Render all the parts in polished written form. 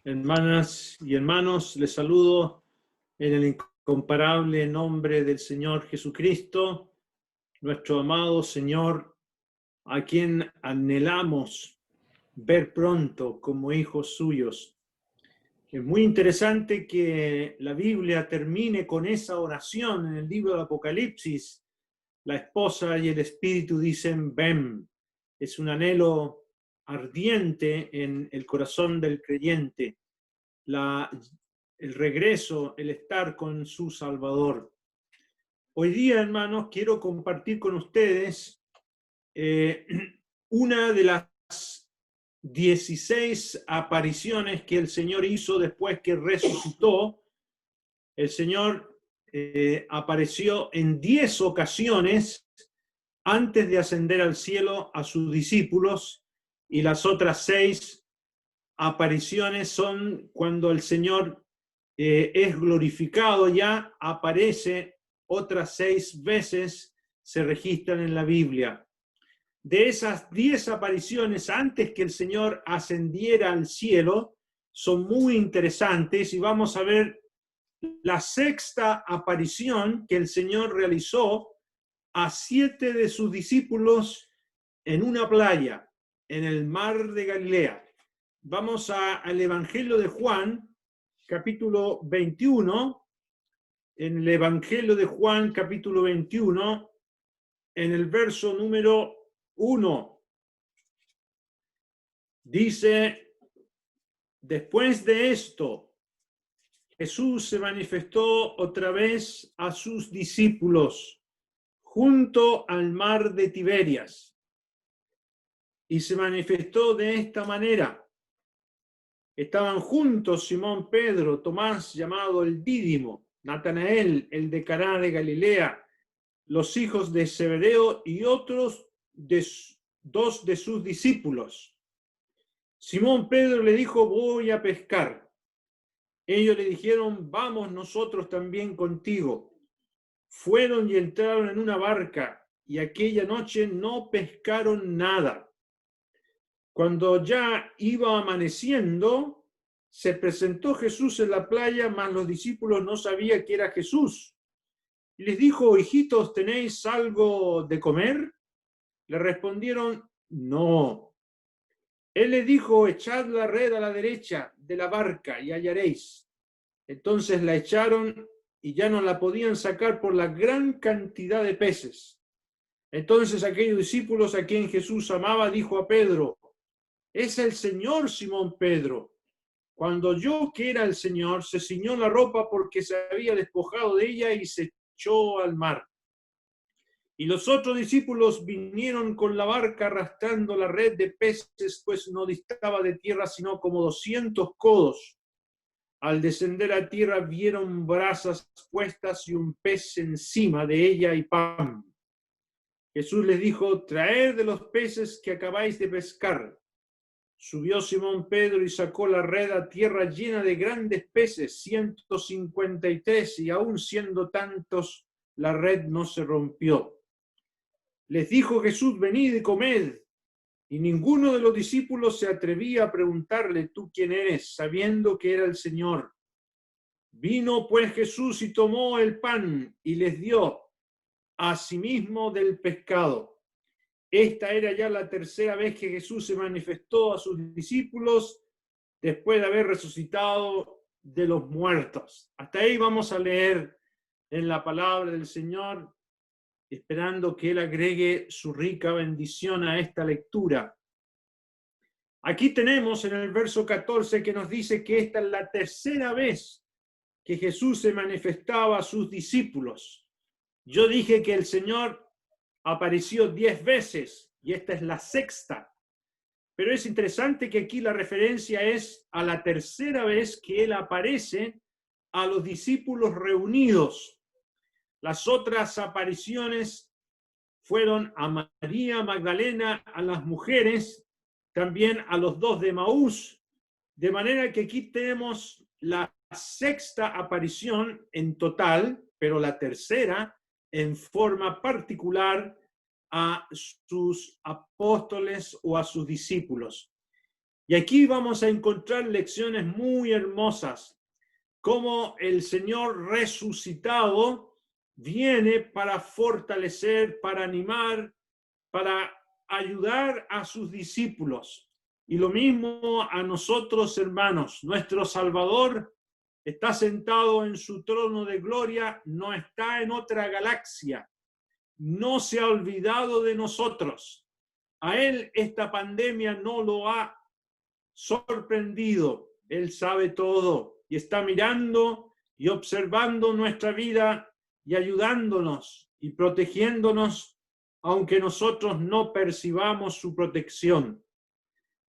Hermanas y hermanos, les saludo en el incomparable nombre del Señor Jesucristo, nuestro amado Señor, a quien anhelamos ver pronto como hijos suyos. Es muy interesante que la Biblia termine con esa oración en el libro del Apocalipsis. La esposa y el espíritu dicen, ven. Es un anhelo ardiente en el corazón del creyente. El regreso, el estar con su Salvador. Hoy día, hermanos, quiero compartir con ustedes una de las 16 apariciones que el Señor hizo después que resucitó. El Señor apareció en 10 ocasiones antes de ascender al cielo a sus discípulos, y las otras 6 apariciones son cuando el Señor es glorificado, ya aparece otras 6 veces, se registran en la Biblia. De esas 10 apariciones antes que el Señor ascendiera al cielo, son muy interesantes, y vamos a ver la 6ª aparición que el Señor realizó a 7 de sus discípulos en una playa, en el mar de Galilea. Vamos al Evangelio de Juan, capítulo 21, en el Evangelio de Juan, capítulo 21, en el verso número 1. Dice, después de esto, Jesús se manifestó otra vez a sus discípulos junto al mar de Tiberias, y se manifestó de esta manera. Estaban juntos Simón Pedro, Tomás llamado el Dídimo, Natanael, el de Caná de Galilea, los hijos de Zebedeo y otros 2 de sus discípulos. Simón Pedro le dijo, voy a pescar. Ellos le dijeron, vamos nosotros también contigo. Fueron y entraron en una barca, y aquella noche no pescaron nada. Cuando ya iba amaneciendo, se presentó Jesús en la playa, mas los discípulos no sabían que era Jesús. Y les dijo, hijitos, ¿tenéis algo de comer? Le respondieron, no. Él les dijo, echad la red a la derecha de la barca y hallaréis. Entonces la echaron y ya no la podían sacar por la gran cantidad de peces. Entonces aquellos discípulos a quien Jesús amaba dijo a Pedro, es el Señor, Simón Pedro. Cuando oyó que era el Señor, se ciñó la ropa porque se había despojado de ella y se echó al mar. Y los otros discípulos vinieron con la barca arrastrando la red de peces, pues no distaba de tierra sino como 200 codos. Al descender a tierra vieron brasas puestas y un pez encima de ella y pan. Jesús les dijo, traed de los peces que acabáis de pescar. Subió Simón Pedro y sacó la red a tierra llena de grandes peces, 153, y aún siendo tantos, la red no se rompió. Les dijo Jesús, venid y comed. Y ninguno de los discípulos se atrevía a preguntarle, ¿tú quién eres?, sabiendo que era el Señor. Vino pues Jesús y tomó el pan y les dio asimismo del pescado. Esta era ya la 3ª vez que Jesús se manifestó a sus discípulos después de haber resucitado de los muertos. Hasta ahí vamos a leer en la palabra del Señor, esperando que Él agregue su rica bendición a esta lectura. Aquí tenemos en el verso 14 que nos dice que esta es la 3ª vez que Jesús se manifestaba a sus discípulos. Yo dije que el Señor apareció 10 veces y esta es la 6ª. Pero es interesante que aquí la referencia es a la 3ª vez que Él aparece a los discípulos reunidos. Las otras apariciones fueron a María Magdalena, a las mujeres, también a los 2 de Emaús, de manera que aquí tenemos la 6ª aparición en total, pero la 3ª en forma particular a sus apóstoles o a sus discípulos. Y aquí vamos a encontrar lecciones muy hermosas, cómo el Señor resucitado viene para fortalecer, para animar, para ayudar a sus discípulos. Y lo mismo a nosotros, hermanos. Nuestro Salvador está sentado en su trono de gloria, no está en otra galaxia, no se ha olvidado de nosotros. A él esta pandemia no lo ha sorprendido. Él sabe todo y está mirando y observando nuestra vida y ayudándonos y protegiéndonos, aunque nosotros no percibamos su protección.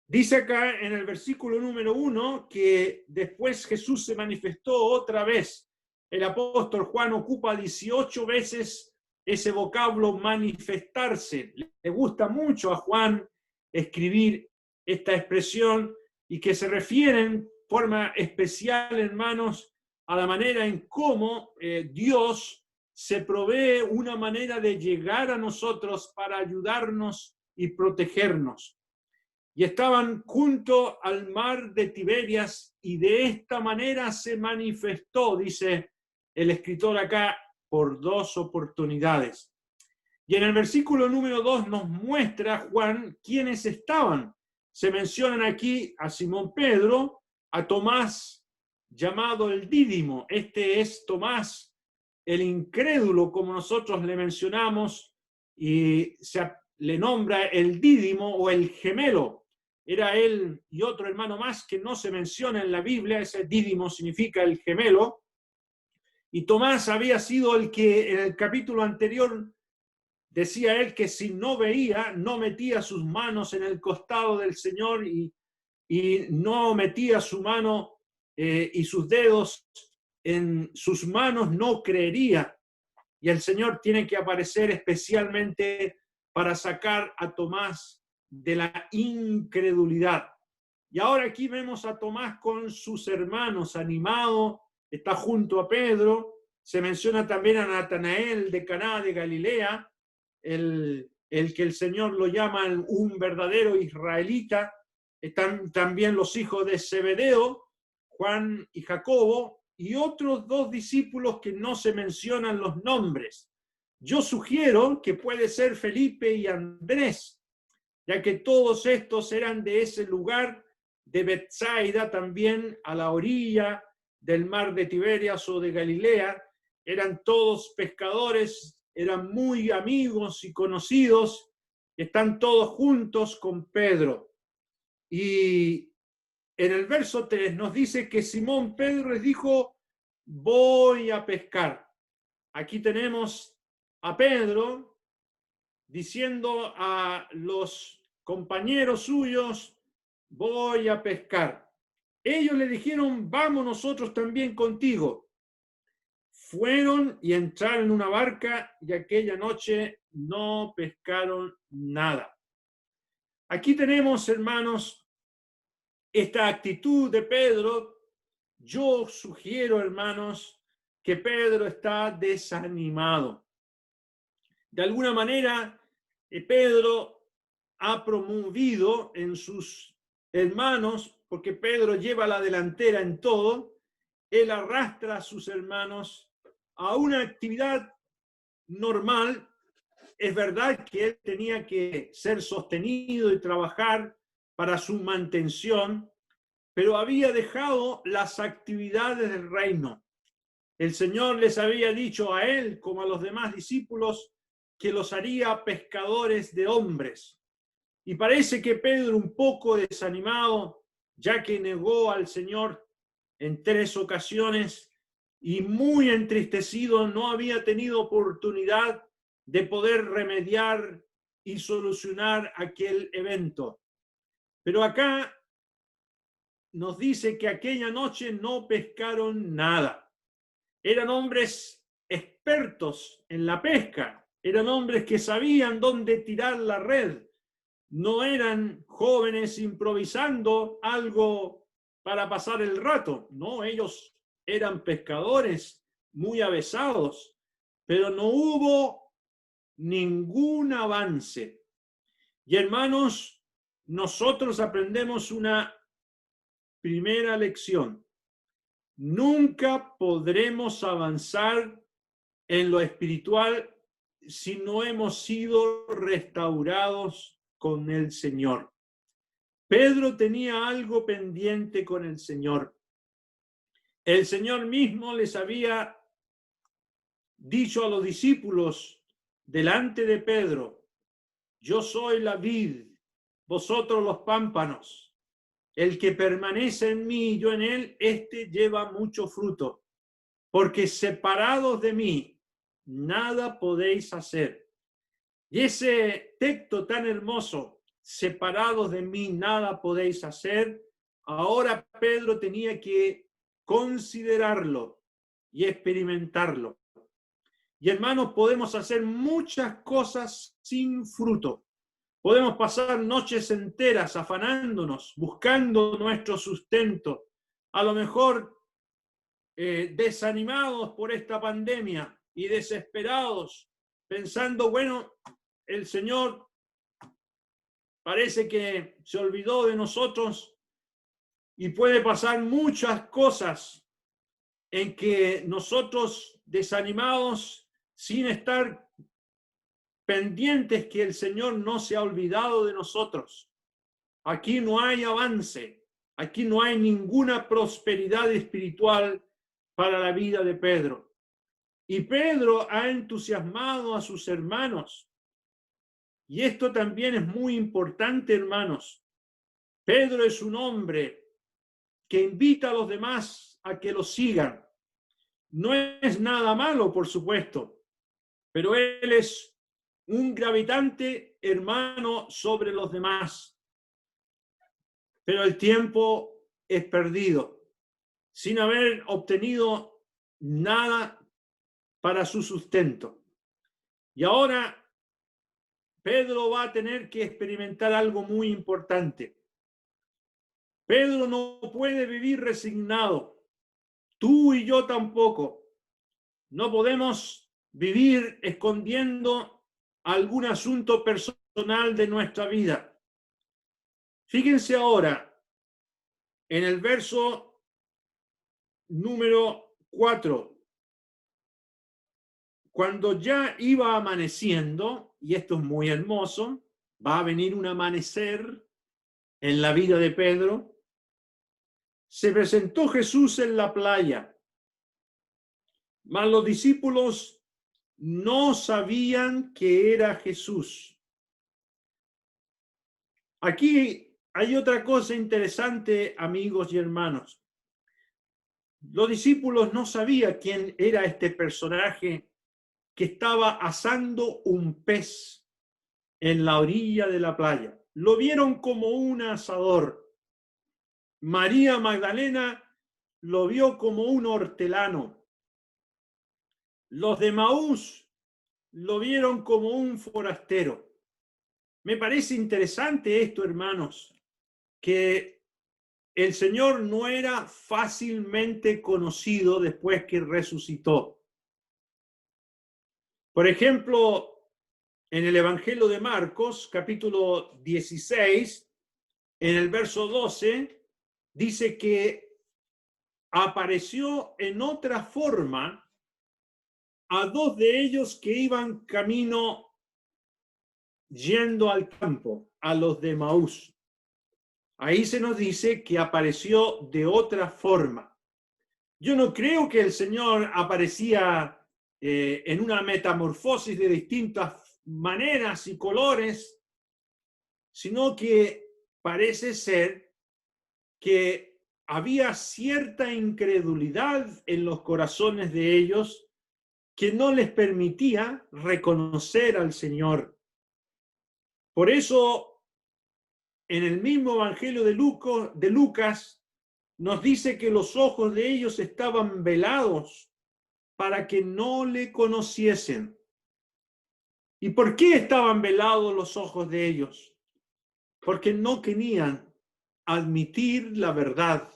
Dice acá en el versículo número 1 que después Jesús se manifestó otra vez. El apóstol Juan ocupa 18 veces ese vocablo manifestarse. Le gusta mucho a Juan escribir esta expresión y que se refiere en forma especial, hermanos, a la manera en cómo Dios se provee una manera de llegar a nosotros para ayudarnos y protegernos. Y estaban junto al mar de Tiberias y de esta manera se manifestó, dice el escritor acá, por 2 oportunidades. Y en el versículo número 2 nos muestra Juan quiénes estaban. Se mencionan aquí a Simón Pedro, a Tomás, llamado el Dídimo. Este es Tomás, el incrédulo, como nosotros le mencionamos, y le nombra el Dídimo o el gemelo. Era él y otro hermano más que no se menciona en la Biblia. Ese Dídimo significa el gemelo. Y Tomás había sido el que en el capítulo anterior decía él que si no veía, no metía sus manos en el costado del Señor y no metía su mano y sus dedos en sus manos, no creería. Y el Señor tiene que aparecer especialmente para sacar a Tomás de la incredulidad. Y ahora aquí vemos a Tomás con sus hermanos, animado, está junto a Pedro. Se menciona también a Natanael de Caná de Galilea, el que el Señor lo llama un verdadero israelita. Están también los hijos de Zebedeo, Juan y Jacobo, y otros 2 discípulos que no se mencionan los nombres. Yo sugiero que puede ser Felipe y Andrés, ya que todos estos eran de ese lugar de Betsaida, también a la orilla del mar de Tiberias o de Galilea. Eran todos pescadores, eran muy amigos y conocidos, están todos juntos con Pedro. Y en el verso 3 nos dice que Simón Pedro les dijo, voy a pescar. Aquí tenemos a Pedro diciendo a los compañeros suyos, voy a pescar. Ellos le dijeron, vamos nosotros también contigo. Fueron y entraron en una barca y aquella noche no pescaron nada. Aquí tenemos, hermanos, esta actitud de Pedro. Yo sugiero, hermanos, que Pedro está desanimado. De alguna manera, Pedro ha promovido en sus hermanos, porque Pedro lleva la delantera en todo, él arrastra a sus hermanos a una actividad normal. Es verdad que él tenía que ser sostenido y trabajar para su mantención, pero había dejado las actividades del reino. El Señor les había dicho a él, como a los demás discípulos, que los haría pescadores de hombres. Y parece que Pedro, un poco desanimado, ya que negó al Señor en 3 ocasiones y muy entristecido, no había tenido oportunidad de poder remediar y solucionar aquel evento. Pero acá nos dice que aquella noche no pescaron nada. Eran hombres expertos en la pesca, eran hombres que sabían dónde tirar la red. No eran jóvenes improvisando algo para pasar el rato. No, ellos eran pescadores muy avesados, pero no hubo ningún avance. Y hermanos, nosotros aprendemos una primera lección. Nunca podremos avanzar en lo espiritual si no hemos sido restaurados con el Señor. Pedro tenía algo pendiente con el Señor. El Señor mismo les había dicho a los discípulos delante de Pedro: yo soy la vid, vosotros los pámpanos. El que permanece en mí y yo en él, éste lleva mucho fruto, porque separados de mí, nada podéis hacer. Y ese texto tan hermoso, separados de mí, nada podéis hacer, ahora Pedro tenía que considerarlo y experimentarlo. Y hermanos, podemos hacer muchas cosas sin fruto. Podemos pasar noches enteras afanándonos, buscando nuestro sustento, a lo mejor desanimados por esta pandemia y desesperados, pensando, bueno, el Señor parece que se olvidó de nosotros, y puede pasar muchas cosas en que nosotros, desanimados, sin estar pendientes que el Señor no se ha olvidado de nosotros. Aquí no hay avance, aquí no hay ninguna prosperidad espiritual para la vida de Pedro. Y Pedro ha entusiasmado a sus hermanos. Y esto también es muy importante, hermanos. Pedro es un hombre que invita a los demás a que lo sigan. No es nada malo, por supuesto, pero él es un gravitante hermano sobre los demás. Pero el tiempo es perdido, sin haber obtenido nada para su sustento. Y ahora Pedro va a tener que experimentar algo muy importante. Pedro no puede vivir resignado. Tú y yo tampoco. No podemos vivir escondiendo algún asunto personal de nuestra vida. Fíjense ahora en el verso número 4. Cuando ya iba amaneciendo, y esto es muy hermoso, va a venir un amanecer en la vida de Pedro, se presentó Jesús en la playa, mas los discípulos no sabían que era Jesús. Aquí hay otra cosa interesante, amigos y hermanos. Los discípulos no sabían quién era este personaje que estaba asando un pez en la orilla de la playa. Lo vieron como un asador. María Magdalena lo vio como un hortelano. Los de Maús lo vieron como un forastero. Me parece interesante esto, hermanos, que el Señor no era fácilmente conocido después que resucitó. Por ejemplo, en el Evangelio de Marcos, capítulo 16, en el verso 12, dice que apareció en otra forma a dos de ellos que iban camino yendo al campo, a los de Maús. Ahí se nos dice que apareció de otra forma. Yo no creo que el Señor aparecía en una metamorfosis de distintas maneras y colores, sino que parece ser que había cierta incredulidad en los corazones de ellos que no les permitía reconocer al Señor. Por eso, en el mismo Evangelio de Lucas, nos dice que los ojos de ellos estaban velados para que no le conociesen. ¿Y por qué estaban velados los ojos de ellos? Porque no querían admitir la verdad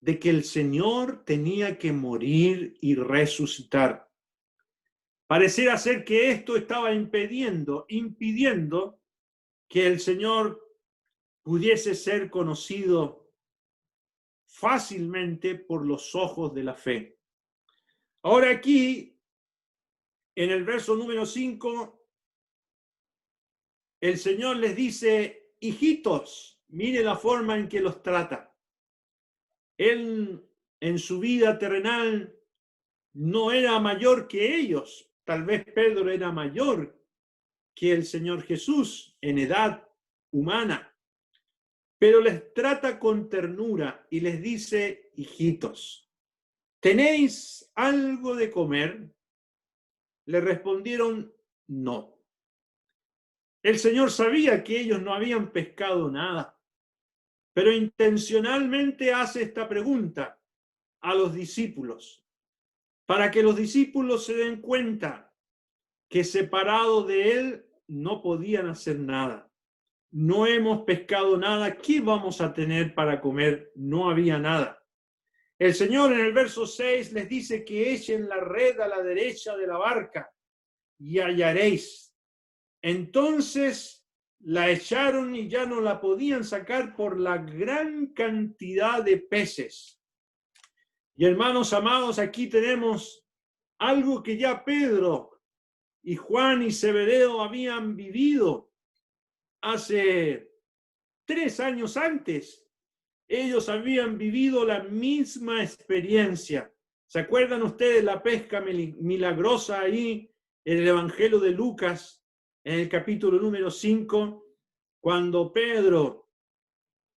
de que el Señor tenía que morir y resucitar. Pareciera ser que esto estaba impidiendo que el Señor pudiese ser conocido fácilmente por los ojos de la fe. Ahora aquí, en el verso número 5, el Señor les dice, hijitos, mire la forma en que los trata. Él en su vida terrenal no era mayor que ellos. Tal vez Pedro era mayor que el Señor Jesús en edad humana, pero les trata con ternura y les dice, hijitos, ¿tenéis algo de comer? Le respondieron, no. El Señor sabía que ellos no habían pescado nada, pero intencionalmente hace esta pregunta a los discípulos, para que los discípulos se den cuenta que separados de Él no podían hacer nada. No hemos pescado nada, ¿qué vamos a tener para comer? No había nada. El Señor en el verso 6 les dice que echen la red a la derecha de la barca y hallaréis. Entonces la echaron y ya no la podían sacar por la gran cantidad de peces. Y hermanos amados, aquí tenemos algo que ya Pedro y Juan y Zebedeo habían vivido hace 3 años antes. Ellos habían vivido la misma experiencia. ¿Se acuerdan ustedes la pesca milagrosa ahí en el Evangelio de Lucas, en el capítulo número 5, cuando Pedro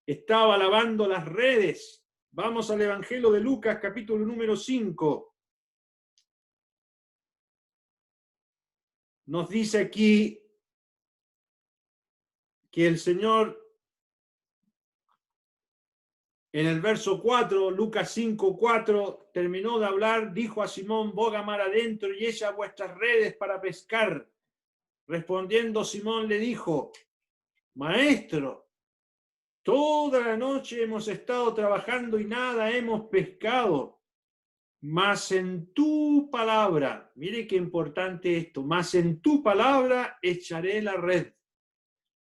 estaba lavando las redes? Vamos al Evangelio de Lucas, capítulo número 5. Nos dice aquí que el Señor, en el verso 4, Lucas 5, 4, terminó de hablar, dijo a Simón, boga mar adentro y echa vuestras redes para pescar. Respondiendo Simón le dijo, Maestro, toda la noche hemos estado trabajando y nada hemos pescado, mas en tu palabra, mire qué importante esto, mas en tu palabra echaré la red.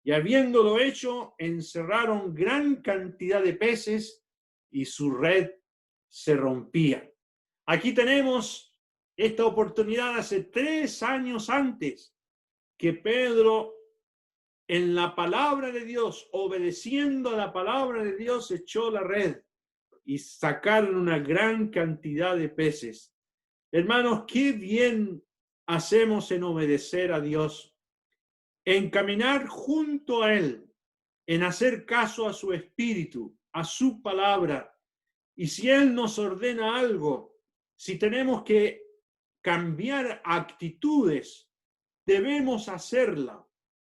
Y habiéndolo hecho, encerraron gran cantidad de peces y su red se rompía. Aquí tenemos esta oportunidad hace 3 años antes que Pedro, en la palabra de Dios, obedeciendo a la palabra de Dios, echó la red y sacaron una gran cantidad de peces. Hermanos, qué bien hacemos en obedecer a Dios, en caminar junto a Él, en hacer caso a su espíritu, a su palabra. Y si Él nos ordena algo, si tenemos que cambiar actitudes, debemos hacerla.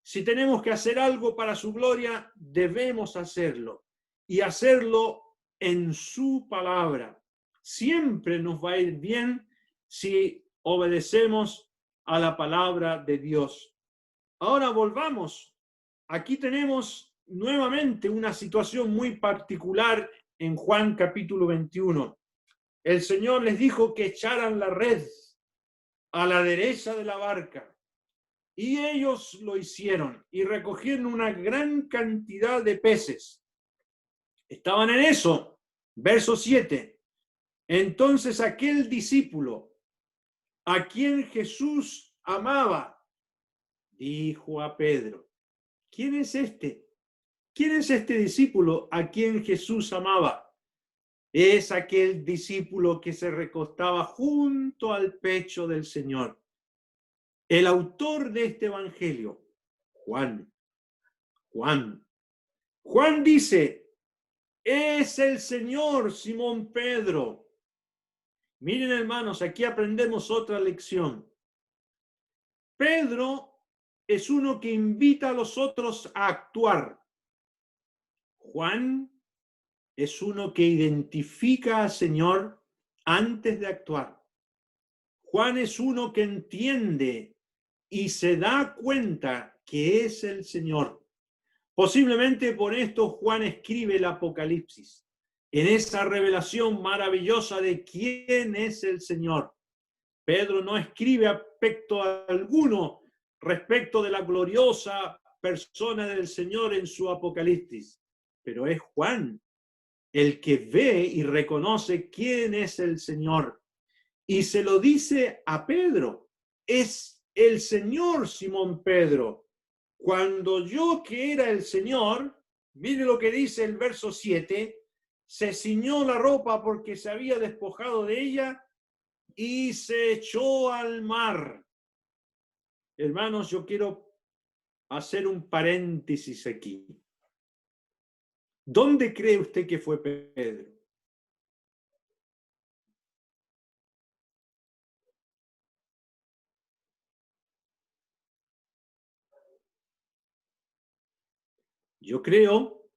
Si tenemos que hacer algo para su gloria, debemos hacerlo. Y hacerlo en su palabra. Siempre nos va a ir bien si obedecemos a la palabra de Dios. Ahora volvamos. Aquí tenemos nuevamente una situación muy particular en Juan capítulo 21. El Señor les dijo que echaran la red a la derecha de la barca. Y ellos lo hicieron y recogieron una gran cantidad de peces. Estaban en eso. Verso 7. Entonces aquel discípulo a quien Jesús amaba, dijo a Pedro, ¿quién es este? ¿Quién es este discípulo a quien Jesús amaba? Es aquel discípulo que se recostaba junto al pecho del Señor. El autor de este evangelio, Juan dice, es el Señor, Simón Pedro. Miren, hermanos, aquí aprendemos otra lección. Pedro es uno que invita a los otros a actuar. Juan es uno que identifica al Señor antes de actuar. Juan es uno que entiende y se da cuenta que es el Señor. Posiblemente por esto Juan escribe el Apocalipsis, en esa revelación maravillosa de quién es el Señor. Pedro no escribe aspecto alguno respecto de la gloriosa persona del Señor en su Apocalipsis, pero es Juan el que ve y reconoce quién es el Señor. Y se lo dice a Pedro, es el Señor, Simón Pedro. Cuando yo que era el Señor, mire lo que dice el verso 7, se ciñó la ropa porque se había despojado de ella y se echó al mar. Hermanos, yo quiero hacer un paréntesis aquí. ¿Dónde cree usted que fue Pedro? Yo creo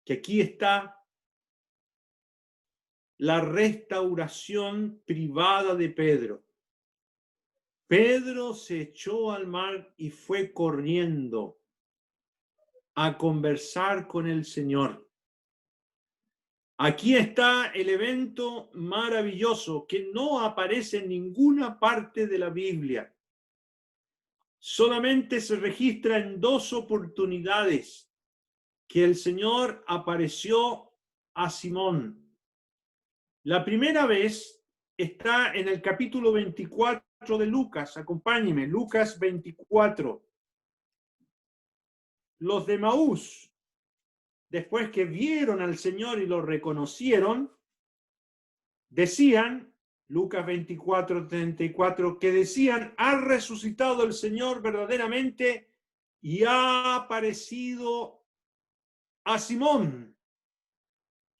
que aquí está la restauración privada de Pedro. Pedro se echó al mar y fue corriendo a conversar con el Señor. Aquí está el evento maravilloso que no aparece en ninguna parte de la Biblia. Solamente se registra en 2 oportunidades que el Señor apareció a Simón. La primera vez está en el capítulo 24 de Lucas. Acompáñeme, Lucas 24. Los de Maús, después que vieron al Señor y lo reconocieron, decían, Lucas 24, 34, que decían, ha resucitado el Señor verdaderamente y ha aparecido a Simón.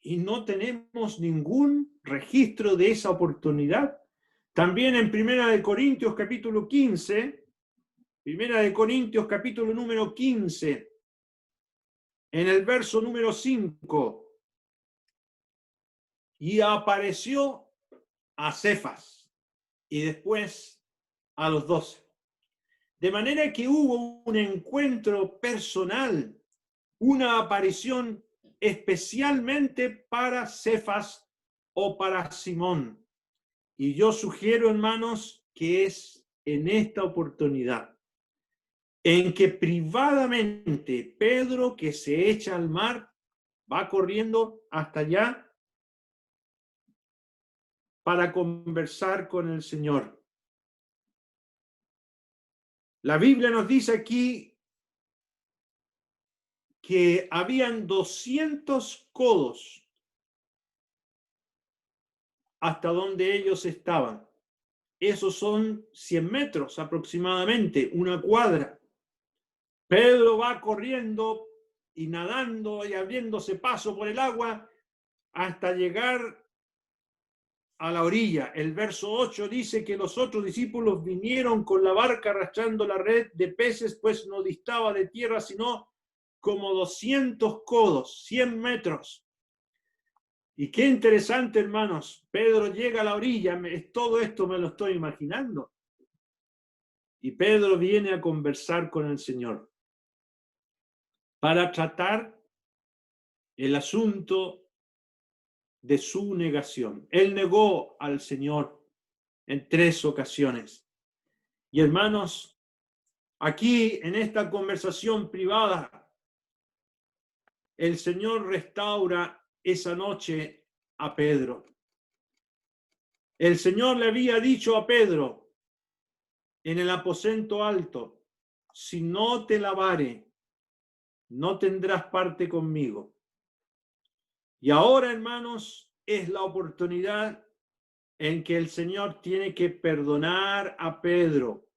Y no tenemos ningún registro de esa oportunidad. También en Primera de Corintios capítulo 15, Primera de Corintios capítulo número 15, en el verso número 5, y apareció a Cefas y después a los 12. De manera que hubo un encuentro personal, una aparición especialmente para Cefas o para Simón. Y yo sugiero, hermanos, que es en esta oportunidad en que privadamente Pedro, que se echa al mar, va corriendo hasta allá para conversar con el Señor. La Biblia nos dice aquí que habían 200 codos hasta donde ellos estaban. Esos son 100 metros aproximadamente, una cuadra. Pedro va corriendo y nadando y abriéndose paso por el agua hasta llegar a la orilla. El verso 8 dice que los otros discípulos vinieron con la barca arrastrando la red de peces, pues no distaba de tierra sino como 200 codos, 100 metros. Y qué interesante, hermanos. Pedro llega a la orilla, todo esto me lo estoy imaginando. Y Pedro viene a conversar con el Señor para tratar el asunto de su negación. Él negó al Señor en 3 ocasiones. Y hermanos, aquí en esta conversación privada, el Señor restaura esa noche a Pedro. El Señor le había dicho a Pedro en el aposento alto, si no te lavare, no tendrás parte conmigo. Y ahora, hermanos, es la oportunidad en que el Señor tiene que perdonar a Pedro.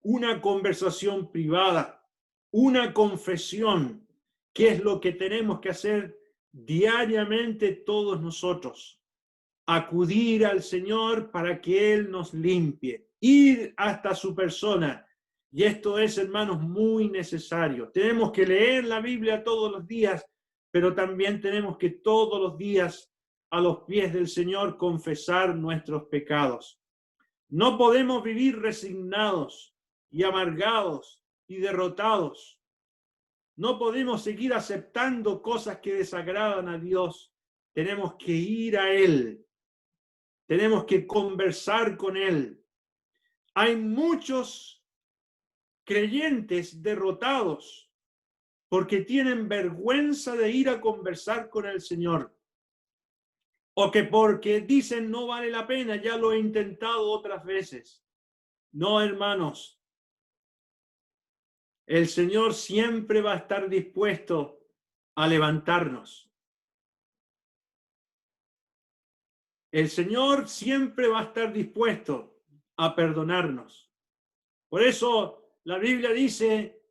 Una conversación privada, una confesión, que es lo que tenemos que hacer diariamente todos nosotros. Acudir al Señor para que Él nos limpie, ir hasta su persona. Y esto es, hermanos, muy necesario. Tenemos que leer la Biblia todos los días, pero también tenemos que todos los días a los pies del Señor confesar nuestros pecados. No podemos vivir resignados y amargados y derrotados. No podemos seguir aceptando cosas que desagradan a Dios. Tenemos que ir a Él. Tenemos que conversar con Él. Hay muchos creyentes derrotados porque tienen vergüenza de ir a conversar con el Señor, o que porque dicen no vale la pena, ya lo he intentado otras veces. No, hermanos, el Señor siempre va a estar dispuesto a levantarnos. El Señor siempre va a estar dispuesto a perdonarnos. Por eso la Biblia dice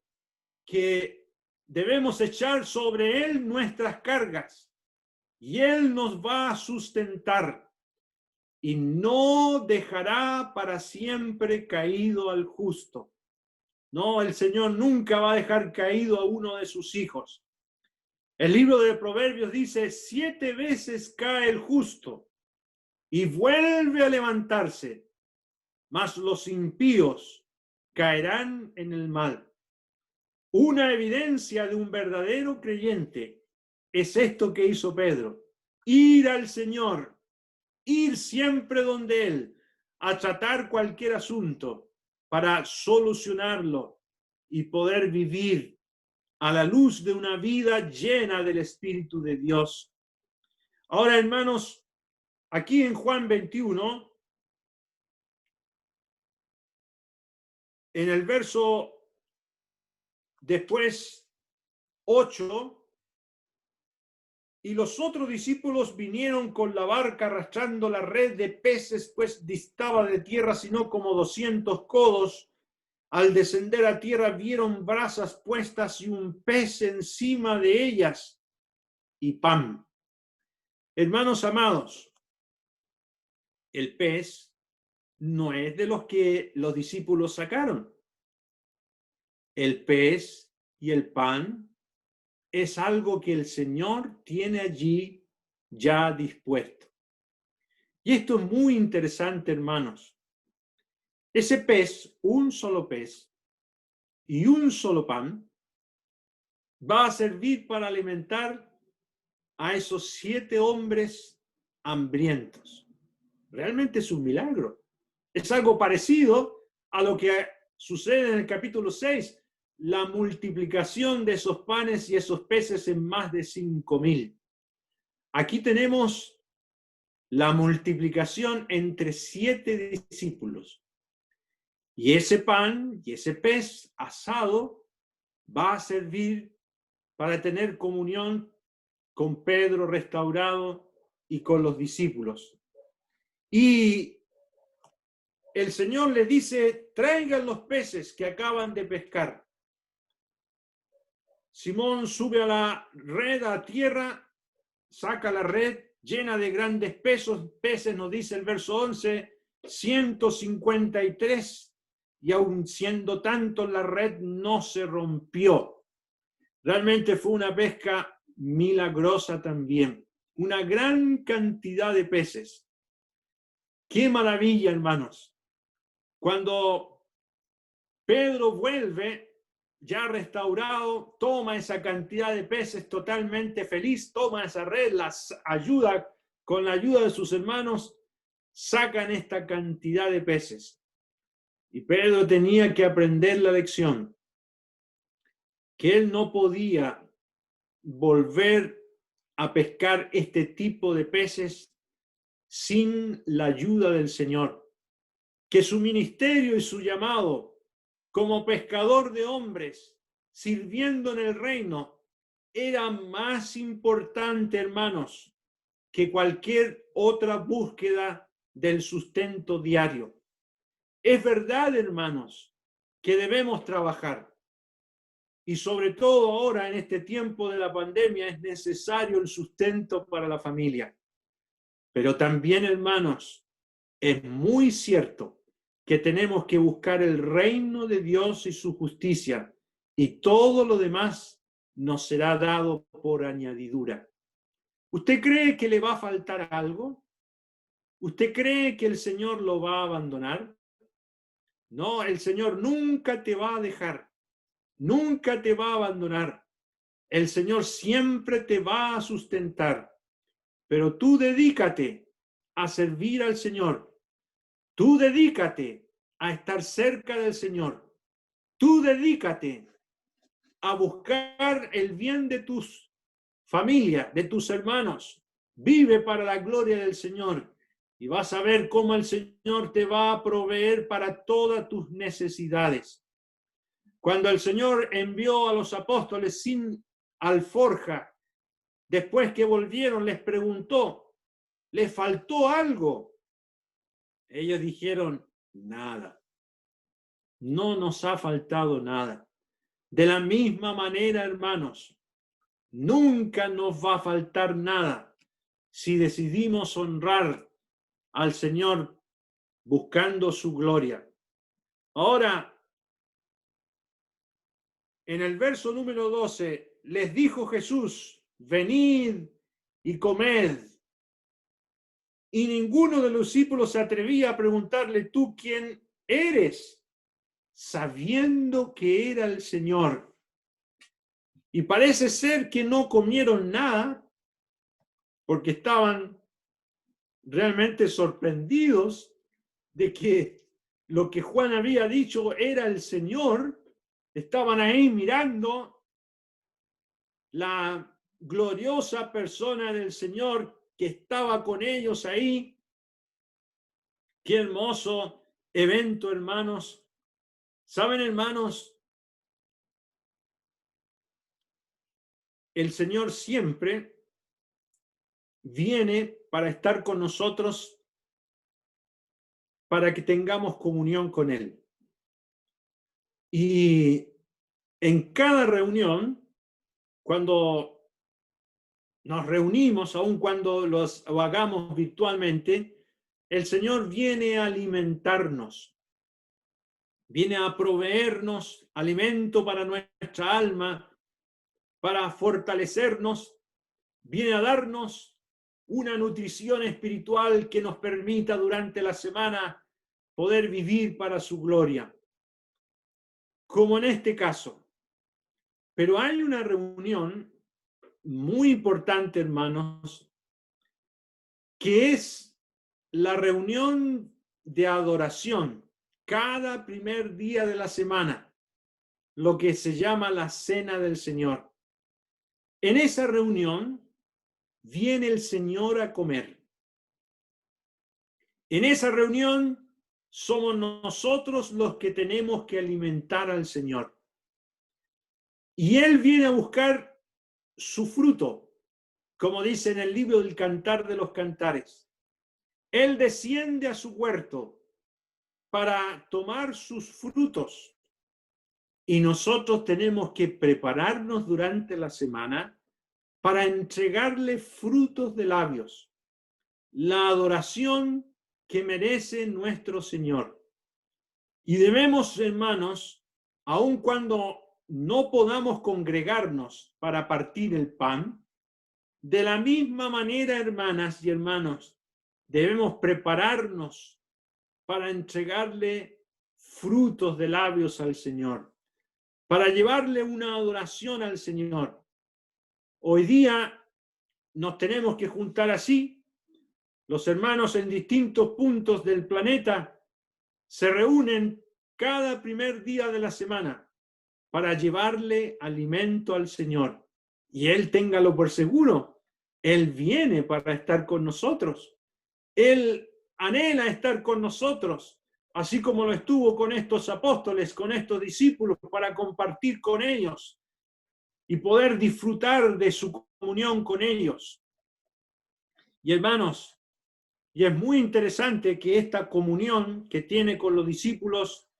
que debemos echar sobre Él nuestras cargas y Él nos va a sustentar y no dejará para siempre caído al justo. No, el Señor nunca va a dejar caído a uno de sus hijos. El libro de Proverbios dice, 7 veces cae el justo y vuelve a levantarse, mas los impíos caerán en el mal. Una evidencia de un verdadero creyente es esto que hizo Pedro: ir al Señor, ir siempre donde Él, a tratar cualquier asunto para solucionarlo y poder vivir a la luz de una vida llena del Espíritu de Dios. Ahora, hermanos, aquí en Juan 21, en el verso después 8, y los otros discípulos vinieron con la barca arrastrando la red de peces, pues distaba de tierra sino como 200 codos. Al descender a tierra vieron brasas puestas y un pez encima de ellas y pan. Hermanos amados, el pez no es de los que los discípulos sacaron. El pez y el pan es algo que el Señor tiene allí ya dispuesto. Y esto es muy interesante, hermanos. Ese pez, un solo pez y un solo pan, va a servir para alimentar a esos 7 hombres hambrientos. Realmente es un milagro. Es algo parecido a lo que sucede en el capítulo 6, la multiplicación de esos panes y esos peces en más de 5.000. Aquí tenemos la multiplicación entre 7 discípulos. Y ese pan y ese pez asado va a servir para tener comunión con Pedro restaurado y con los discípulos. Y el Señor le dice, traigan los peces que acaban de pescar. Simón sube a la red a tierra, saca la red llena de grandes peces, nos dice el verso 11, 153, y aun siendo tanto la red no se rompió. Realmente fue una pesca milagrosa también, una gran cantidad de peces. ¡Qué maravilla, hermanos! Cuando Pedro vuelve, ya restaurado, toma esa cantidad de peces totalmente feliz, toma esa red, las ayuda, con la ayuda de sus hermanos, sacan esta cantidad de peces. Y Pedro tenía que aprender la lección, que él no podía volver a pescar este tipo de peces sin la ayuda del Señor, que su ministerio y su llamado como pescador de hombres, sirviendo en el reino, era más importante, hermanos, que cualquier otra búsqueda del sustento diario. Es verdad, hermanos, que debemos trabajar. Y sobre todo ahora, en este tiempo de la pandemia, es necesario el sustento para la familia. Pero también, hermanos, es muy cierto que tenemos que buscar el reino de Dios y su justicia, y todo lo demás nos será dado por añadidura. ¿Usted cree que le va a faltar algo? ¿Usted cree que el Señor lo va a abandonar? No, el Señor nunca te va a dejar, nunca te va a abandonar. El Señor siempre te va a sustentar, pero tú dedícate a servir al Señor. Tú dedícate a estar cerca del Señor. Tú dedícate a buscar el bien de tus familias, de tus hermanos. Vive para la gloria del Señor y vas a ver cómo el Señor te va a proveer para todas tus necesidades. Cuando el Señor envió a los apóstoles sin alforja, después que volvieron, les preguntó, ¿les faltó algo? Ellos dijeron, nada. No nos ha faltado nada. De la misma manera, hermanos, nunca nos va a faltar nada si decidimos honrar al Señor buscando su gloria. Ahora, en el verso número 12, les dijo Jesús, venid y comed. Y ninguno de los discípulos se atrevía a preguntarle, ¿tú quién eres? Sabiendo que era el Señor. Y parece ser que no comieron nada porque estaban realmente sorprendidos de que lo que Juan había dicho era el Señor. Estaban ahí mirando la gloriosa persona del Señor que estaba con ellos ahí. Qué hermoso evento, hermanos. ¿Saben, hermanos? El Señor siempre viene para estar con nosotros, para que tengamos comunión con Él. Y en cada reunión, cuando nos reunimos, aun cuando lo hagamos virtualmente, el Señor viene a alimentarnos, viene a proveernos alimento para nuestra alma, para fortalecernos, viene a darnos una nutrición espiritual que nos permita durante la semana poder vivir para su gloria, como en este caso. Pero hay una reunión muy importante, hermanos, que es la reunión de adoración cada primer día de la semana, lo que se llama la Cena del Señor. En esa reunión viene el Señor a comer. En esa reunión somos nosotros los que tenemos que alimentar al Señor. Y Él viene a buscar su fruto, como dice en el libro del Cantar de los Cantares. Él desciende a su huerto para tomar sus frutos. Y nosotros tenemos que prepararnos durante la semana para entregarle frutos de labios, la adoración que merece nuestro Señor. Y debemos, hermanos, aun cuando no podamos congregarnos para partir el pan, de la misma manera, hermanas y hermanos, debemos prepararnos para entregarle frutos de labios al Señor, para llevarle una adoración al Señor. Hoy día nos tenemos que juntar así. Los hermanos en distintos puntos del planeta se reúnen cada primer día de la semana para llevarle alimento al Señor. Y Él, téngalo por seguro, Él viene para estar con nosotros. Él anhela estar con nosotros, así como lo estuvo con estos apóstoles, con estos discípulos, para compartir con ellos y poder disfrutar de su comunión con ellos. Y hermanos, y es muy interesante que esta comunión que tiene con los discípulos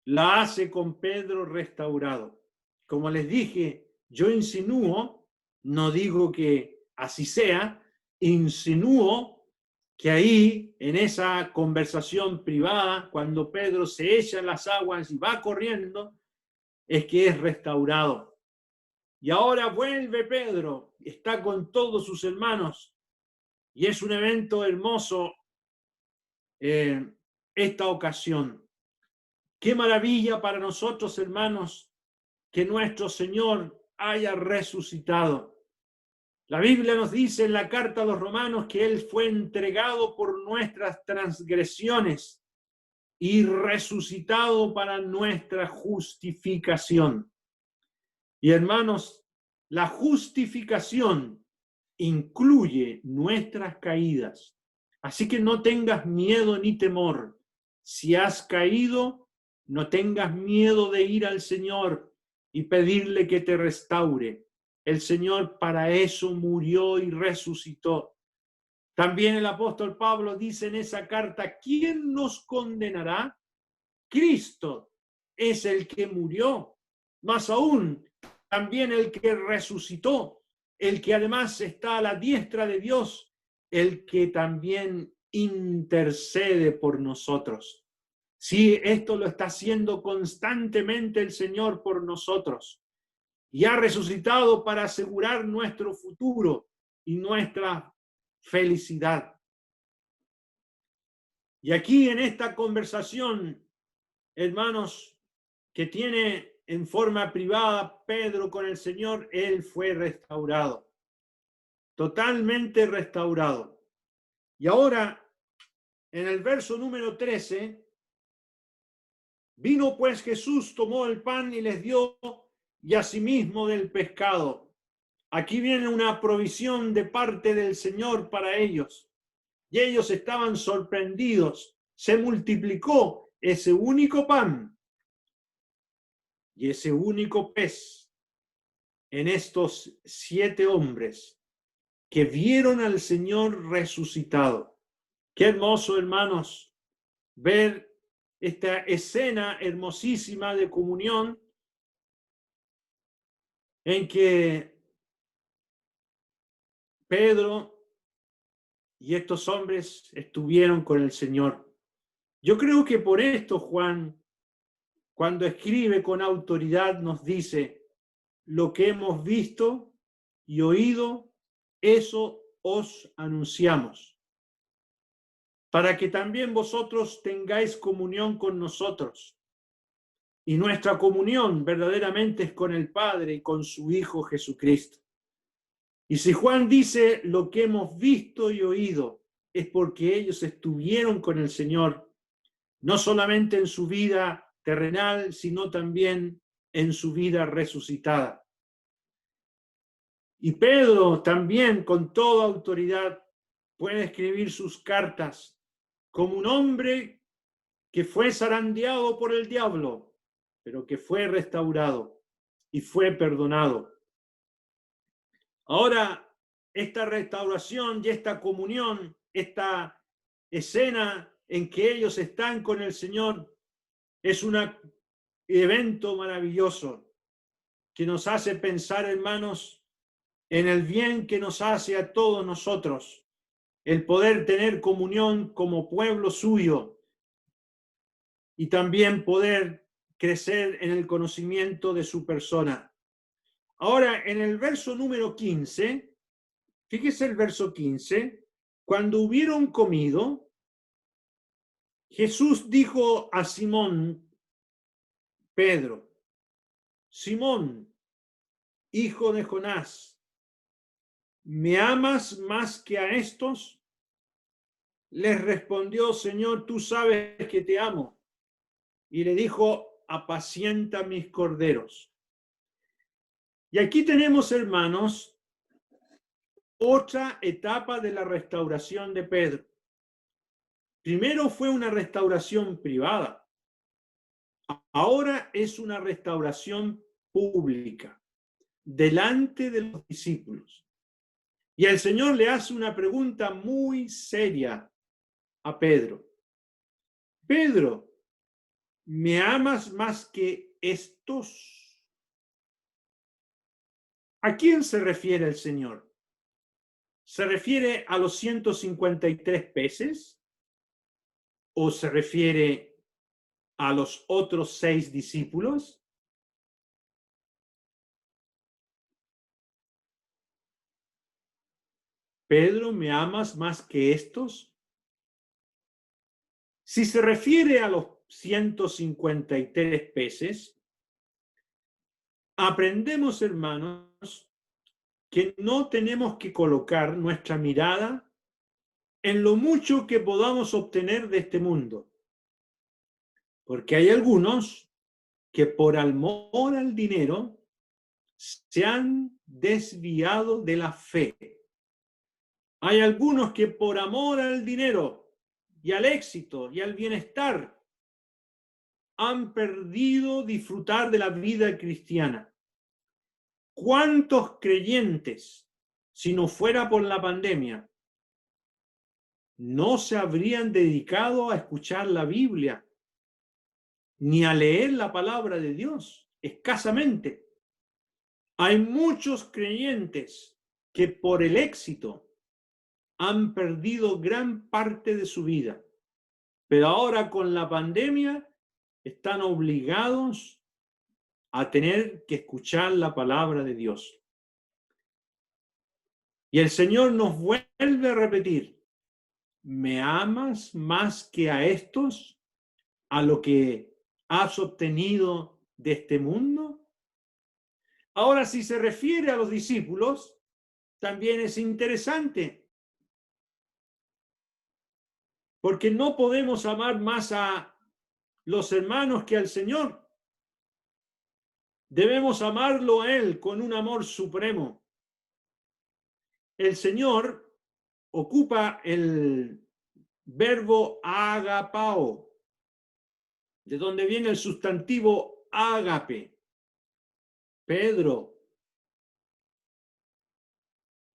la hace con Pedro restaurado. Como les dije, yo insinúo, no digo que así sea, insinúo que ahí, en esa conversación privada, cuando Pedro se echa en las aguas y va corriendo, es que es restaurado. Y ahora vuelve Pedro, está con todos sus hermanos, y es un evento hermoso esta ocasión. Qué maravilla para nosotros, hermanos, que nuestro Señor haya resucitado. La Biblia nos dice en la carta a los Romanos que Él fue entregado por nuestras transgresiones y resucitado para nuestra justificación. Y hermanos, la justificación incluye nuestras caídas. Así que no tengas miedo ni temor. Si has caído, no tengas miedo de ir al Señor y pedirle que te restaure. El Señor para eso murió y resucitó. También el apóstol Pablo dice en esa carta, ¿quién nos condenará? Cristo es el que murió, más aún, también el que resucitó, el que además está a la diestra de Dios, el que también intercede por nosotros. Sí, esto lo está haciendo constantemente el Señor por nosotros y ha resucitado para asegurar nuestro futuro y nuestra felicidad. Y aquí en esta conversación, hermanos, que tiene en forma privada Pedro con el Señor, él fue restaurado, totalmente restaurado. Y ahora, en el verso número 13, vino pues Jesús, tomó el pan y les dio, y asimismo del pescado. Aquí viene una provisión de parte del Señor para ellos. Y ellos estaban sorprendidos. Se multiplicó ese único pan y ese único pez en estos 7 hombres que vieron al Señor resucitado. Qué hermoso, hermanos, ver esta escena hermosísima de comunión en que Pedro y estos hombres estuvieron con el Señor. Yo creo que por esto Juan, cuando escribe con autoridad, nos dice, lo que hemos visto y oído, eso os anunciamos, para que también vosotros tengáis comunión con nosotros. Y nuestra comunión verdaderamente es con el Padre y con su Hijo Jesucristo. Y si Juan dice lo que hemos visto y oído, es porque ellos estuvieron con el Señor, no solamente en su vida terrenal, sino también en su vida resucitada. Y Pedro también, con toda autoridad, puede escribir sus cartas como un hombre que fue zarandeado por el diablo, pero que fue restaurado y fue perdonado. Ahora, esta restauración y esta comunión, esta escena en que ellos están con el Señor, es un evento maravilloso que nos hace pensar, hermanos, en el bien que nos hace a todos nosotros, el poder tener comunión como pueblo suyo y también poder crecer en el conocimiento de su persona. Ahora, en el verso número 15, fíjese el verso 15, cuando hubieron comido, Jesús dijo a Simón Pedro, Simón, hijo de Jonás, ¿me amas más que a estos? Les respondió, Señor, tú sabes que te amo. Y le dijo, apacienta mis corderos. Y aquí tenemos, hermanos, otra etapa de la restauración de Pedro. Primero fue una restauración privada. Ahora es una restauración pública, delante de los discípulos. Y el Señor le hace una pregunta muy seria a Pedro. Pedro, ¿me amas más que estos? ¿A quién se refiere el Señor? ¿Se refiere a los 153 peces? ¿O se refiere a los otros 6 discípulos? Pedro, ¿me amas más que estos? Si se refiere a los 153 peces, aprendemos, hermanos, que no tenemos que colocar nuestra mirada en lo mucho que podamos obtener de este mundo. Porque hay algunos que por amor al dinero se han desviado de la fe. Hay algunos que por amor al dinero y al éxito y al bienestar han perdido disfrutar de la vida cristiana. ¿Cuántos creyentes, si no fuera por la pandemia, no se habrían dedicado a escuchar la Biblia ni a leer la palabra de Dios? Escasamente. Hay muchos creyentes que por el éxito han perdido gran parte de su vida, pero ahora con la pandemia están obligados a tener que escuchar la palabra de Dios. Y el Señor nos vuelve a repetir: ¿me amas más que a estos, a lo que has obtenido de este mundo? Ahora, si se refiere a los discípulos, también es interesante, porque no podemos amar más a los hermanos que al Señor. Debemos amarlo a Él con un amor supremo. El Señor ocupa el verbo agapao, de donde viene el sustantivo ágape. Pedro,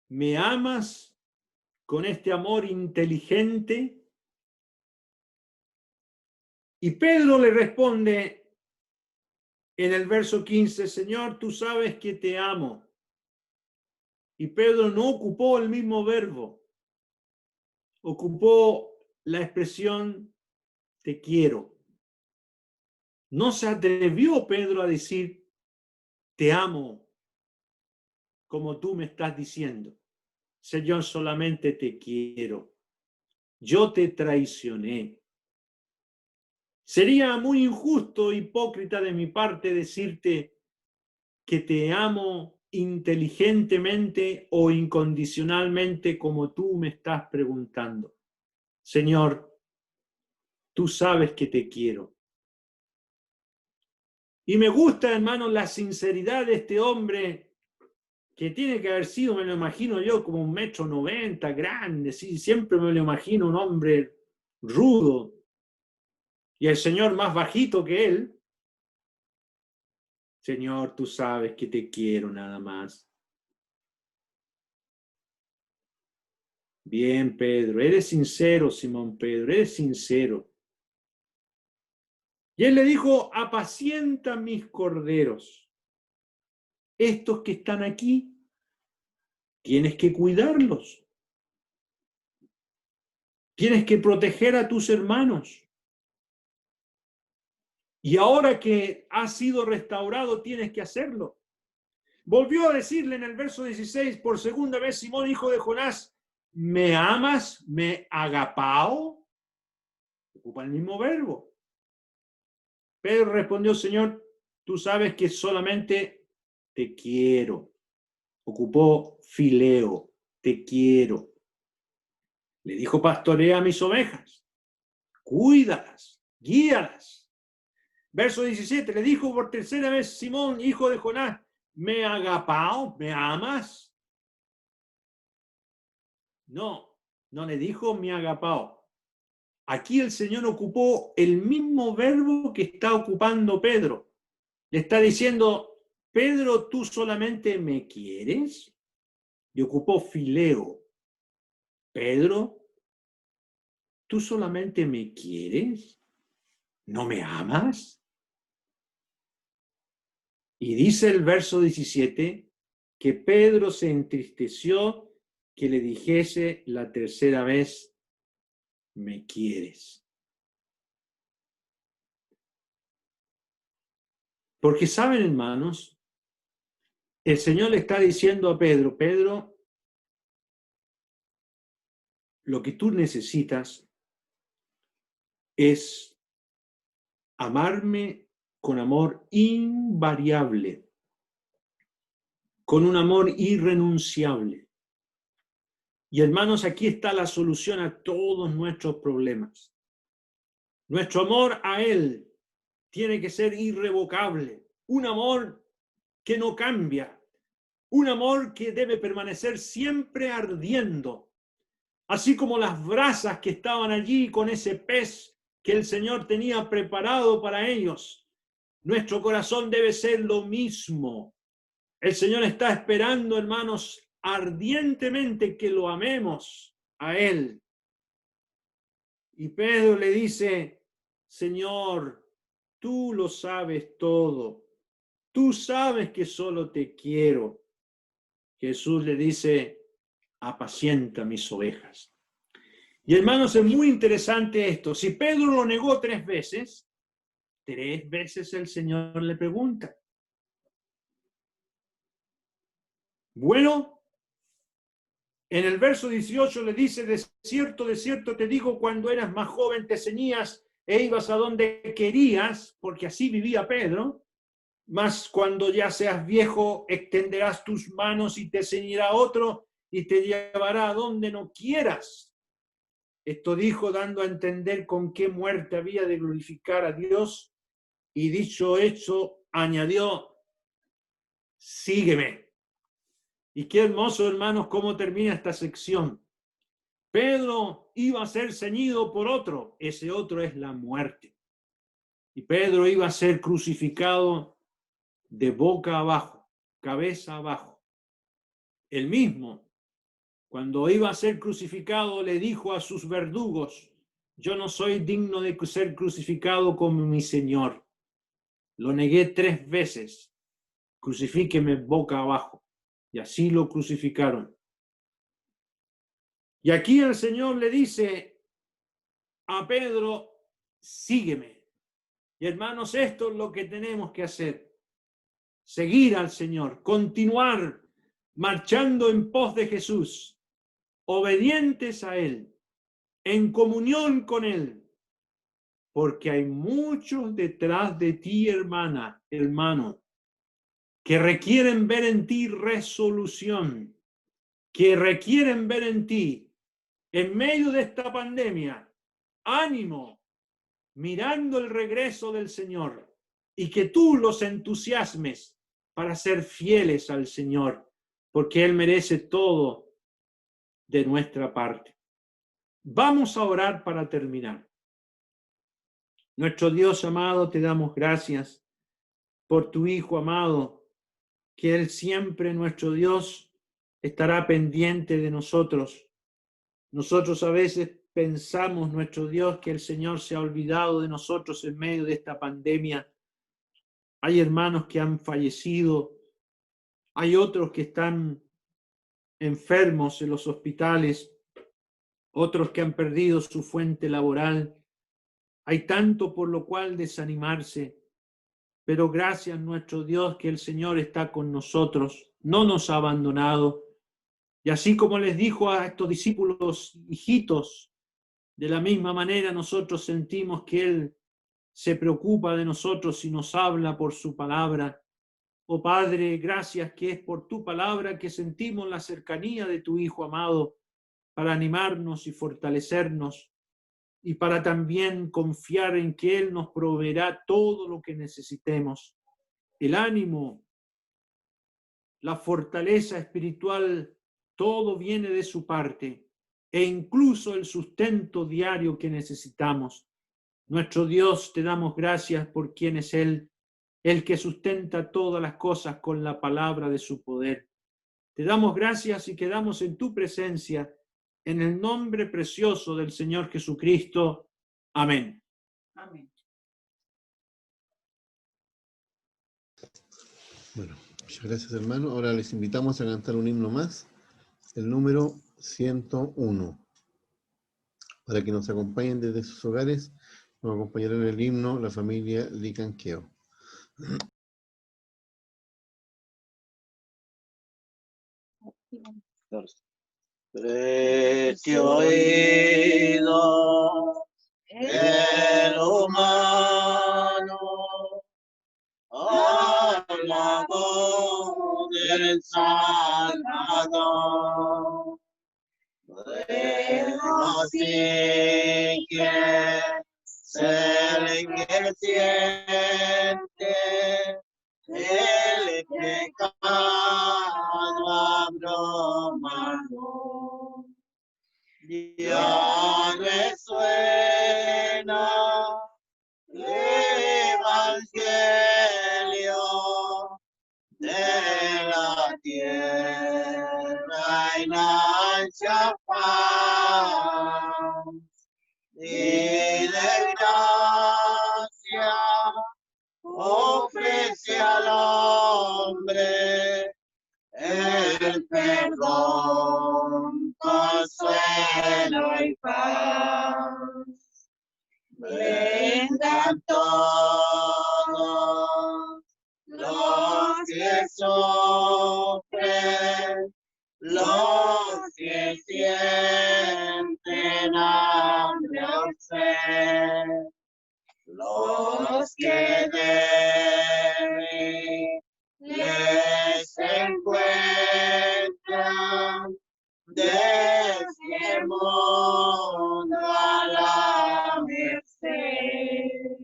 ¿me amas con este amor inteligente? Y Pedro le responde en el verso 15, Señor, tú sabes que te amo. Y Pedro no ocupó el mismo verbo, ocupó la expresión te quiero. No se atrevió Pedro a decir te amo como tú me estás diciendo. Señor, solamente te quiero. Yo te traicioné. Sería muy injusto, hipócrita de mi parte decirte que te amo inteligentemente o incondicionalmente como tú me estás preguntando. Señor, tú sabes que te quiero. Y me gusta, hermano, la sinceridad de este hombre que tiene que haber sido, me lo imagino yo, como 1,90 m, grande, sí, siempre me lo imagino un hombre rudo. Y el Señor más bajito que él. Señor, tú sabes que te quiero nada más. Bien, Pedro, eres sincero, Simón Pedro, eres sincero. Y él le dijo, apacienta mis corderos. Estos que están aquí, tienes que cuidarlos. Tienes que proteger a tus hermanos. Y ahora que has sido restaurado, tienes que hacerlo. Volvió a decirle en el verso 16, por segunda vez, Simón, hijo de Jonás, ¿me amas? ¿Me agapao? Ocupa el mismo verbo. Pedro respondió, Señor, tú sabes que solamente te quiero. Ocupó fileo, te quiero. Le dijo, pastorea mis ovejas, cuídalas, guíalas. Verso 17, le dijo por tercera vez, Simón, hijo de Jonás, ¿me agapao? ¿Me amas? No, no le dijo me agapao. Aquí el Señor ocupó el mismo verbo que está ocupando Pedro. Le está diciendo, Pedro, ¿tú solamente me quieres? Y ocupó fileo. Pedro, ¿tú solamente me quieres? ¿No me amas? Y dice el verso 17 que Pedro se entristeció que le dijese la tercera vez, ¿me quieres? Porque saben, hermanos, el Señor le está diciendo a Pedro, Pedro, lo que tú necesitas es amarme con amor invariable, con un amor irrenunciable. Y hermanos, aquí está la solución a todos nuestros problemas. Nuestro amor a Él tiene que ser irrevocable, un amor que no cambia, un amor que debe permanecer siempre ardiendo, así como las brasas que estaban allí con ese pez que el Señor tenía preparado para ellos. Nuestro corazón debe ser lo mismo. El Señor está esperando, hermanos, ardientemente que lo amemos a Él. Y Pedro le dice, Señor, tú lo sabes todo. Tú sabes que solo te quiero. Jesús le dice, apacienta mis ovejas. Y hermanos, es muy interesante esto. Si Pedro lo negó 3 veces el Señor le pregunta. Bueno, en el verso 18 le dice, de cierto te digo, cuando eras más joven te ceñías e ibas a donde querías, porque así vivía Pedro, mas cuando ya seas viejo extenderás tus manos y te ceñirá otro y te llevará a donde no quieras. Esto dijo dando a entender con qué muerte había de glorificar a Dios, y dicho hecho añadió, sígueme. Y qué hermoso, hermanos, cómo termina esta sección. Pedro iba a ser ceñido por otro, ese otro es la muerte. Y Pedro iba a ser crucificado de boca abajo, cabeza abajo. Él mismo, cuando iba a ser crucificado, le dijo a sus verdugos, yo no soy digno de ser crucificado como mi Señor. Lo negué 3 veces, crucifíqueme boca abajo. Y así lo crucificaron. Y aquí el Señor le dice a Pedro, sígueme. Y hermanos, esto es lo que tenemos que hacer. Seguir al Señor, continuar marchando en pos de Jesús, obedientes a Él, en comunión con Él, porque hay muchos detrás de ti, hermana, hermano, que requieren ver en ti resolución, que requieren ver en ti, en medio de esta pandemia, ánimo, mirando el regreso del Señor, y que tú los entusiasmes para ser fieles al Señor, porque Él merece todo de nuestra parte. Vamos a orar para terminar. Nuestro Dios amado, te damos gracias por tu Hijo amado, que Él siempre, nuestro Dios, estará pendiente de nosotros. Nosotros a veces pensamos, nuestro Dios, que el Señor se ha olvidado de nosotros en medio de esta pandemia. Hay hermanos que han fallecido, hay otros que están enfermos en los hospitales, otros que han perdido su fuente laboral. Hay tanto por lo cual desanimarse, pero gracias nuestro Dios que el Señor está con nosotros, no nos ha abandonado. Y así como les dijo a estos discípulos, hijitos, de la misma manera nosotros sentimos que Él se preocupa de nosotros y nos habla por su palabra. Oh Padre, gracias que es por tu palabra que sentimos la cercanía de tu Hijo amado para animarnos y fortalecernos y para también confiar en que Él nos proveerá todo lo que necesitemos. El ánimo, la fortaleza espiritual, todo viene de su parte e incluso el sustento diario que necesitamos. Nuestro Dios, te damos gracias por quien es Él, el que sustenta todas las cosas con la palabra de su poder. Te damos gracias y quedamos en tu presencia, en el nombre precioso del Señor Jesucristo. Amén. Amén. Bueno, muchas gracias, hermano. Ahora les invitamos a cantar un himno más, el número 101. Para que nos acompañen desde sus hogares, nos acompañará en el himno la familia Licanqueo. Preste oído el humano a la voz del Salvador. Así que se en el cielo ya resuena el evangelio de la tierra en ancha paz y de gracia ofrece al hombre el perdón, consuelo y paz. Vengan todos los que sufren, los que sienten hambre o sed, los que deben les encuentran de este mundo a la merced.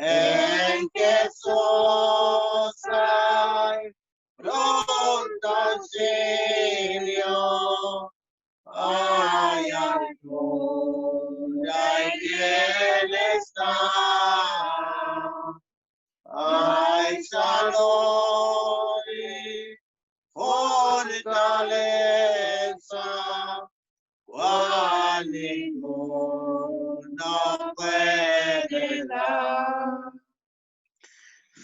En Jesús hay pronto auxilio, hay ayuda y bienestar, hay salud y fortaleza, cual ninguno puede dar.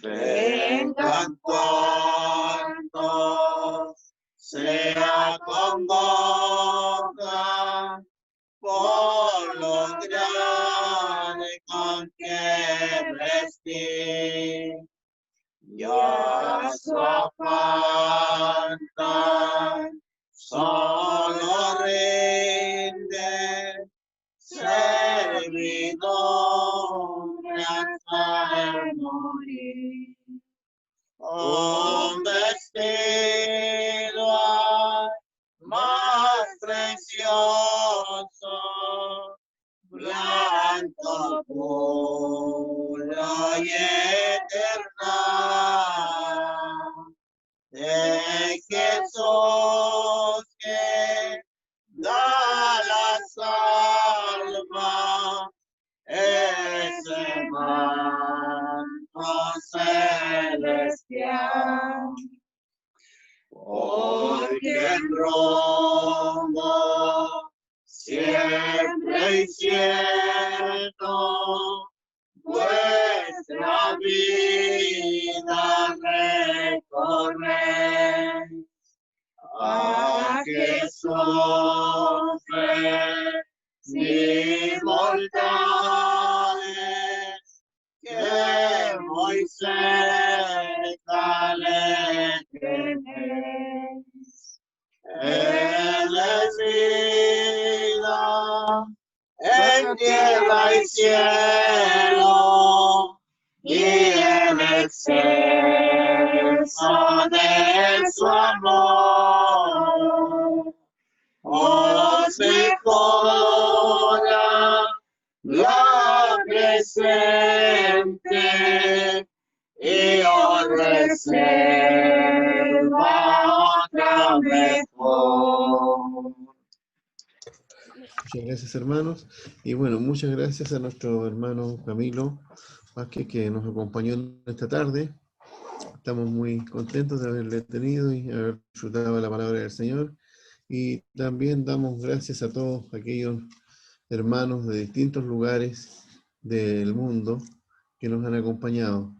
Vengan cuantos se convocan por los grandes con que vestir. Ya su afán tan solo rinde servidumbre hasta el morir. Un vestido hay más precioso, blanco, puro y eterno, de Jesús que da la salva, ese manto celestial. Porque en rumbo siempre incierto vuestra vida recorre, a Jesús ni mortales que Moisés le tenéis. Él es vida en tierra y cielo, y el exceso de su amor os mejora la presente y os reserva otra mejor. Muchas gracias, hermanos. Y bueno, muchas gracias a nuestro hermano Camilo Vázquez, que nos acompañó en esta tarde. Estamos muy contentos de haberle tenido y haber disfrutado de la palabra del Señor. Y también damos gracias a todos aquellos hermanos de distintos lugares del mundo que nos han acompañado.